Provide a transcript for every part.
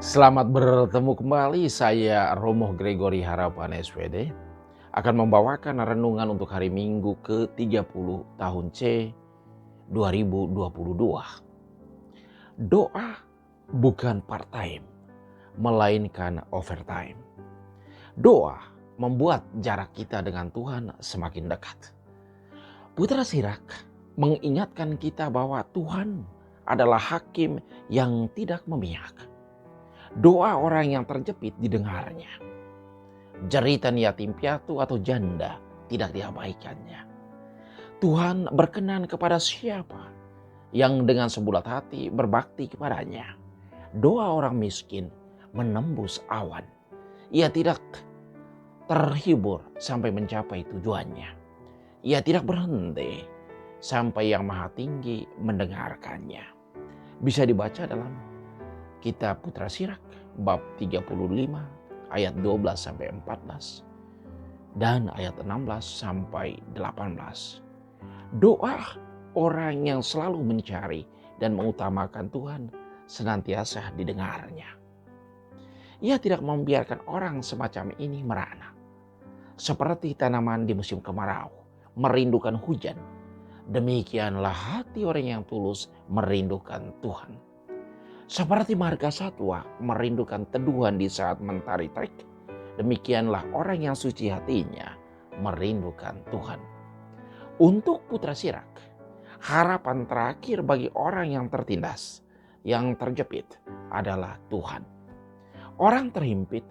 Selamat bertemu kembali, saya Romo Gregory Harapan SPD akan membawakan renungan untuk hari Minggu ke-30 tahun C 2022. Doa bukan part-time, melainkan overtime. Doa membuat jarak kita dengan Tuhan semakin dekat. Putra Sirak mengingatkan kita bahwa Tuhan adalah hakim yang tidak memihak. Doa orang yang terjepit didengarnya. Jeritan yatim piatu atau janda tidak diabaikannya. Tuhan berkenan kepada siapa yang dengan sebulat hati berbakti kepadanya. Doa orang miskin menembus awan. Ia tidak terhibur sampai mencapai tujuannya. Ia tidak berhenti sampai Yang Maha Tinggi mendengarkannya. Bisa dibaca dalam Kitab Putra Sirak bab 35 ayat 12 sampai 14 dan ayat 16 sampai 18. Doa orang yang selalu mencari dan mengutamakan Tuhan senantiasa didengarnya. Ia tidak membiarkan orang semacam ini merana. Seperti tanaman di musim kemarau merindukan hujan, demikianlah hati orang yang tulus merindukan Tuhan. Seperti marga satwa merindukan teduhan di saat mentari terik, demikianlah orang yang suci hatinya merindukan Tuhan. Untuk Putra Sirak, harapan terakhir bagi orang yang tertindas, yang terjepit adalah Tuhan. Orang terhimpit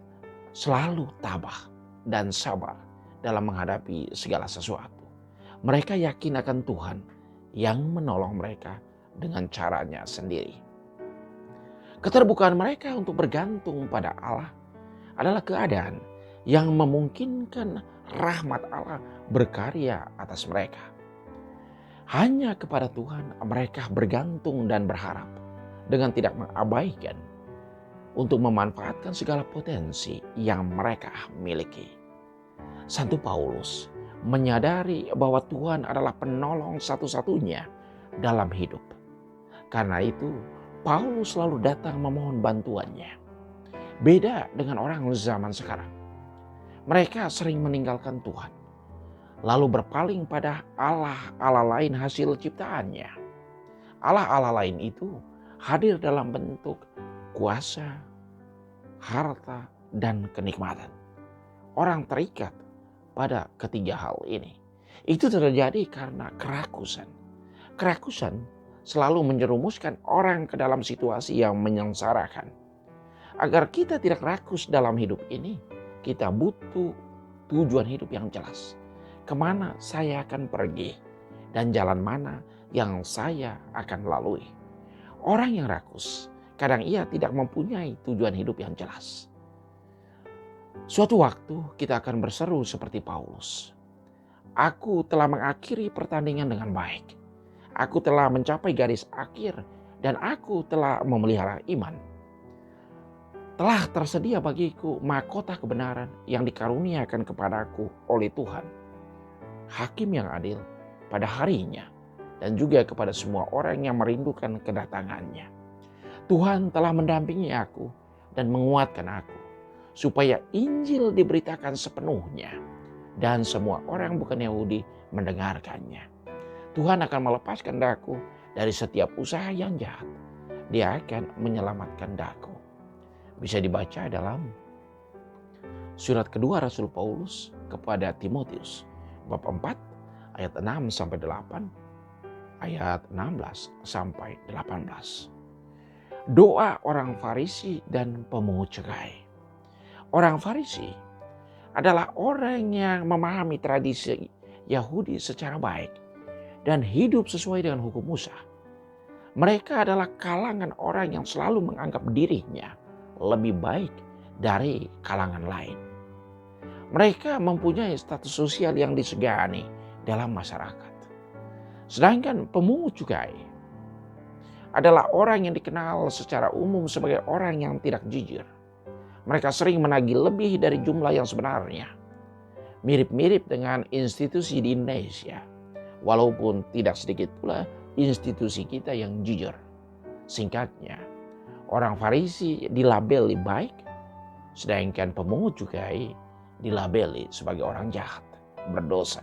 selalu tabah dan sabar dalam menghadapi segala sesuatu. Mereka yakin akan Tuhan yang menolong mereka dengan caranya sendiri. Keterbukaan mereka untuk bergantung pada Allah adalah keadaan yang memungkinkan rahmat Allah berkarya atas mereka. Hanya kepada Tuhan mereka bergantung dan berharap dengan tidak mengabaikan untuk memanfaatkan segala potensi yang mereka miliki. Santo Paulus menyadari bahwa Tuhan adalah penolong satu-satunya dalam hidup. Karena itu Paulus selalu datang memohon bantuannya. Beda dengan orang zaman sekarang. Mereka sering meninggalkan Tuhan, lalu berpaling pada Allah lain hasil ciptaannya. Allah lain itu hadir dalam bentuk kuasa, harta, dan kenikmatan. Orang terikat pada ketiga hal ini. Itu terjadi karena kerakusan. Kerakusan selalu menjerumuskan orang ke dalam situasi yang menyengsarakan. Agar kita tidak rakus dalam hidup ini, kita butuh tujuan hidup yang jelas. Kemana saya akan pergi dan jalan mana yang saya akan lalui. Orang yang rakus, kadang ia tidak mempunyai tujuan hidup yang jelas. Suatu waktu kita akan berseru seperti Paulus. Aku telah mengakhiri pertandingan dengan baik. Aku telah mencapai garis akhir dan aku telah memelihara iman. Telah tersedia bagiku mahkota kebenaran yang dikaruniakan kepadaku oleh Tuhan, Hakim yang adil pada harinya, dan juga kepada semua orang yang merindukan kedatangannya. Tuhan telah mendampingi aku dan menguatkan aku, supaya Injil diberitakan sepenuhnya dan semua orang bukan Yahudi mendengarkannya. Tuhan akan melepaskan daku dari setiap usaha yang jahat. Dia akan menyelamatkan daku. Bisa dibaca dalam surat kedua Rasul Paulus kepada Timotius bab 4 ayat 6 sampai 8, ayat 16 sampai 18. Doa orang Farisi dan pemungut cukai. Orang Farisi adalah orang yang memahami tradisi Yahudi secara baik dan hidup sesuai dengan hukum Musa. Mereka adalah kalangan orang yang selalu menganggap dirinya lebih baik dari kalangan lain. Mereka mempunyai status sosial yang disegani dalam masyarakat. Sedangkan pemungut cukai adalah orang yang dikenal secara umum sebagai orang yang tidak jujur. Mereka sering menagih lebih dari jumlah yang sebenarnya. Mirip-mirip dengan institusi di Indonesia. Walaupun tidak sedikit pula institusi kita yang jujur. Singkatnya, Orang Farisi dilabeli baik, sedangkan pemungut cukai dilabeli sebagai orang jahat, berdosa.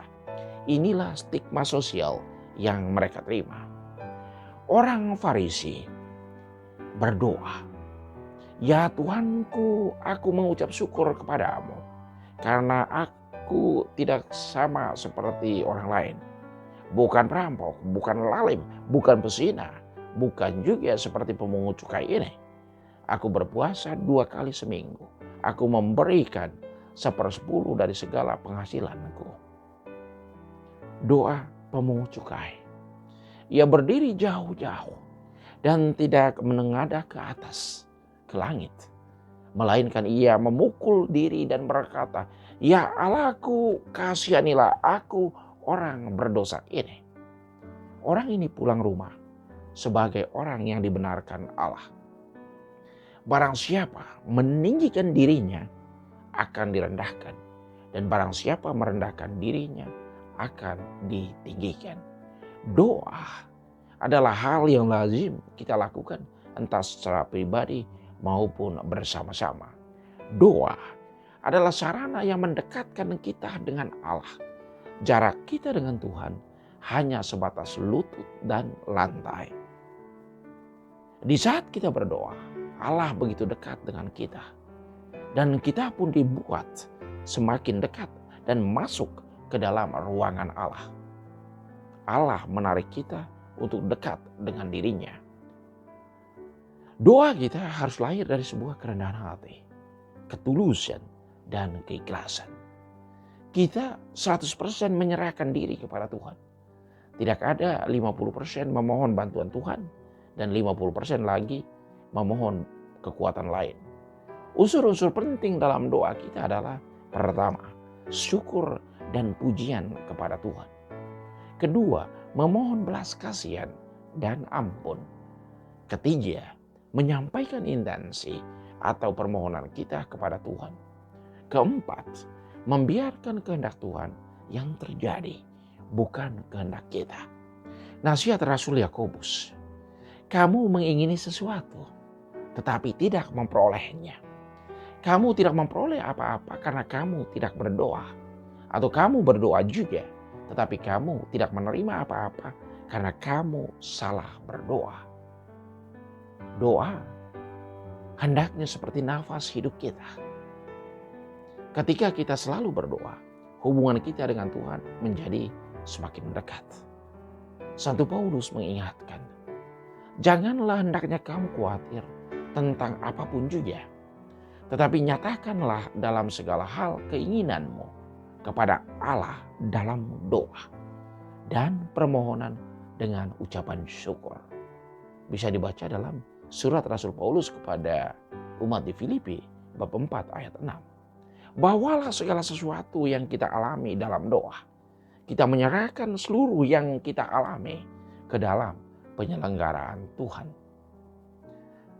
Inilah stigma sosial yang mereka terima. Orang Farisi berdoa, "Ya Tuhanku, aku mengucap syukur kepadamu karena aku tidak sama seperti orang lain. Bukan perampok, bukan lalim, bukan pezina, bukan juga seperti pemungut cukai ini. Aku berpuasa 2 kali seminggu. Aku memberikan 1/10 dari segala penghasilanku." Doa pemungut cukai. Ia berdiri jauh-jauh dan tidak menengadah ke atas, ke langit. Melainkan ia memukul diri dan berkata, "Ya Allahku, kasihanilah aku orang berdosa ini." Orang ini pulang rumah sebagai orang yang dibenarkan Allah. Barang siapa meninggikan dirinya akan direndahkan, dan barang siapa merendahkan dirinya akan ditinggikan. Doa adalah hal yang lazim kita lakukan entah secara pribadi maupun bersama-sama. Doa adalah sarana yang mendekatkan kita dengan Allah. Jarak kita dengan Tuhan hanya sebatas lutut dan lantai. Di saat kita berdoa, Allah begitu dekat dengan kita. Dan kita pun dibuat semakin dekat dan masuk ke dalam ruangan Allah. Allah menarik kita untuk dekat dengan dirinya. Doa kita harus lahir dari sebuah kerendahan hati, ketulusan, dan keikhlasan. Kita 100% menyerahkan diri kepada Tuhan. Tidak ada 50% memohon bantuan Tuhan dan 50% lagi memohon kekuatan lain. Unsur-unsur penting dalam doa kita adalah: pertama, syukur dan pujian kepada Tuhan. Kedua, memohon belas kasihan dan ampun. Ketiga, menyampaikan intensi atau permohonan kita kepada Tuhan. Keempat, membiarkan kehendak Tuhan yang terjadi, bukan kehendak kita. Nasihat Rasul Yakobus, kamu mengingini sesuatu, tetapi tidak memperolehnya. Kamu tidak memperoleh apa-apa karena kamu tidak berdoa. Atau kamu berdoa juga, tetapi kamu tidak menerima apa-apa karena kamu salah berdoa. Doa hendaknya seperti nafas hidup kita. Ketika kita selalu berdoa, hubungan kita dengan Tuhan menjadi semakin dekat. Santo Paulus mengingatkan, janganlah hendaknya kamu khawatir tentang apapun juga, tetapi nyatakanlah dalam segala hal keinginanmu kepada Allah dalam doa dan permohonan dengan ucapan syukur. Bisa dibaca dalam surat Rasul Paulus kepada umat di Filipi bab 4 ayat 6. Bawalah segala sesuatu yang kita alami dalam doa. Kita menyerahkan seluruh yang kita alami ke dalam penyelenggaraan Tuhan.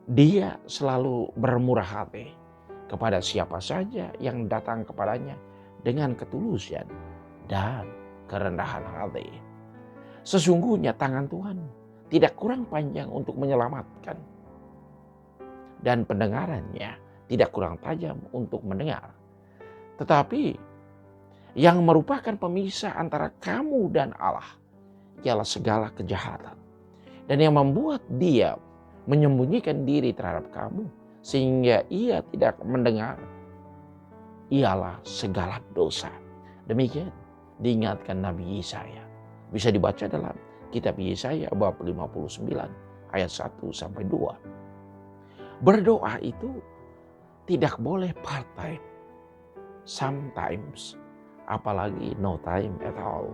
Dia selalu bermurah hati kepada siapa saja yang datang kepadanya dengan ketulusan dan kerendahan hati. Sesungguhnya tangan Tuhan tidak kurang panjang untuk menyelamatkan, dan pendengarannya tidak kurang tajam untuk mendengar. Tetapi yang merupakan pemisah antara kamu dan Allah ialah segala kejahatan, dan yang membuat dia menyembunyikan diri terhadap kamu sehingga ia tidak mendengar ialah segala dosa. Demikian diingatkan Nabi Yesaya. Bisa dibaca dalam kitab Yesaya bab 59 ayat 1-2. Berdoa itu tidak boleh part time, sometimes, apalagi no time at all.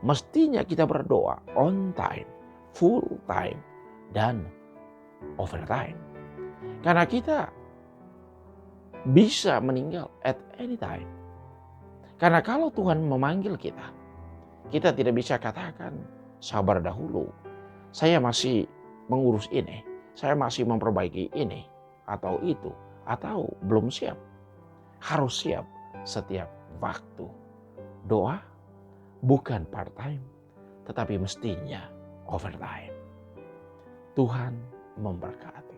Mestinya kita berdoa on time, full time, dan overtime. Karena kita bisa meninggal at any time. Karena kalau Tuhan memanggil kita, kita tidak bisa katakan sabar dahulu, saya masih mengurus ini, saya masih memperbaiki ini atau itu, atau belum siap. Harus siap setiap waktu. Doa bukan part time, tetapi mestinya overtime. Tuhan memberkati.